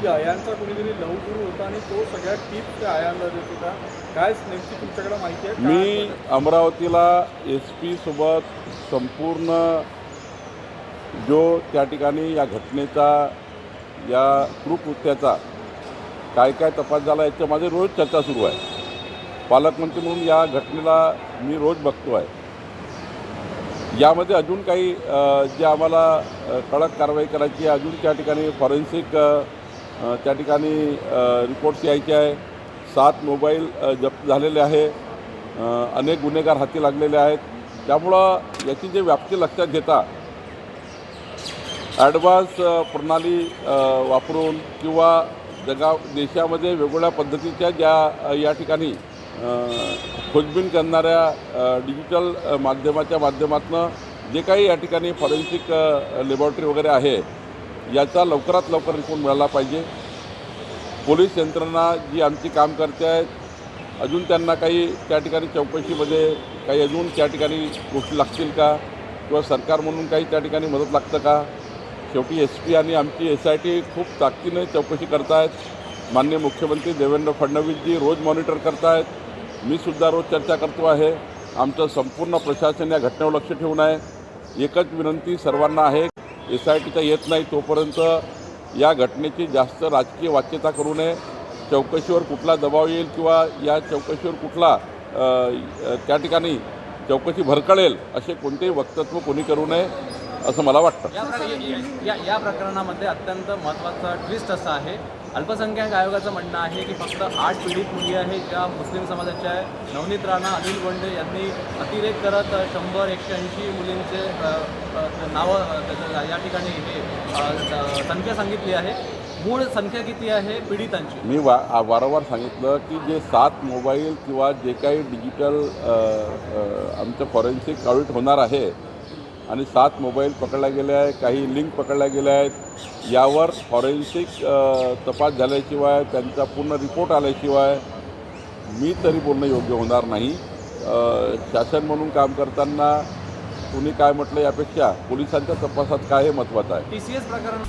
की अयांचा कोणीतरी लहूगुरू होता आणि तो सगळ्या टिप्स त्या अयांना देत होता. काय नेमकी तुमच्याकडे माहिती आहे? मी अमरावतीला SP सोबत संपूर्ण जो त्या ठिकाणी या घटनेचा या कृत्याचा काय काय तपास झाला याच्या माझी रोज चर्चा सुरू आहे. पालकमंत्री म्हणून या घटनेला मी रोज बघतो आहे. यामध्ये अजून काही जे आम्हाला कडक कारवाई करायची आहे, अजून त्या ठिकाणी फॉरेन्सिक त्या ठिकाणी रिपोर्ट्स यायचे आहे. 7 मोबाईल जप्त झालेले आहे. अनेक गुन्हेगार हाती लागलेले आहेत. त्यामुळं याची जे व्याप्ती लक्षात घेता ॲडव्हान्स प्रणाली वापरून किंवा देशामध्ये वेगवेगळ्या पद्धतीच्या ज्या या ठिकाणी खोजबीन करणाऱ्या डिजिटल माध्यमाच्या माध्यमातून जे काही या ठिकाणी फॉरेन्सिक लॅबॉरेटरी वगैरे आहे याचा लवकरात लवकर रिपोर्ट मिळाला पाहिजे. पोलीस यंत्रणा जी आमची काम करते आहेत, अजून त्यांना काही त्या ठिकाणी चौकशीमध्ये काही अजून त्या ठिकाणी गोष्टी लागतील का किंवा सरकार म्हणून काही त्या ठिकाणी मदत लागतं का. शेवटी SP आणि आमची SIT खूप ताकदीने चौकशी करत आहेत. माननीय मुख्यमंत्री देवेंद्र फडणवीसजी रोज मॉनिटर करत आहेत. मी सुद्धा रोज चर्चा करतो आहे. आमचं संपूर्ण प्रशासन या घटनेवर लक्ष ठेवून आहे. एकच विनंती सर्वांना आहे, SITचा येत नाही तोपर्यंत या घटनेची जास्त राजकीय वाच्यता करू नये. चौकशीवर कुठला दबाव येईल किंवा या चौकशीवर कुठला त्या ठिकाणी चौकशी भरकळेल असे कोणतेही वक्तव्य कोणी करू नये असं मला वाटतं. या प्रकरणामध्ये अत्यंत महत्त्वाचा ट्विस्ट असा आहे, अल्पसंख्याक आयोगाचं म्हणणं आहे की फक्त 8 पीडित मुली आहेत ज्या मुस्लिम समाजाच्या आहे. नवनीत राणा, अनिल बोंडे यांनी अतिरेक करत 100-180 मुलींचे नावं या ठिकाणी हे संख्या सांगितली आहे. मूळ संख्या किती आहे पीडितांची? मी वारंवार सांगितलं की जे 7 मोबाईल किंवा जे काही डिजिटल आमचं फॉरेन्सिक ऑडिट होणार आहे आणि 7 मोबाईल पकडल्या गेले आहे, काही लिंक पकडल्या गेल्या आहेत, यावर फॉरेन्सिक तपास झाल्याशिवाय त्यांचा पूर्ण रिपोर्ट आल्याशिवाय मी तरी बोलणं योग्य होणार नाही. शासन म्हणून काम करताना कुणी काय म्हटलं यापेक्षा पोलिसांच्या तपासात काय हे महत्त्वाचं आहे. TCS प्रकरण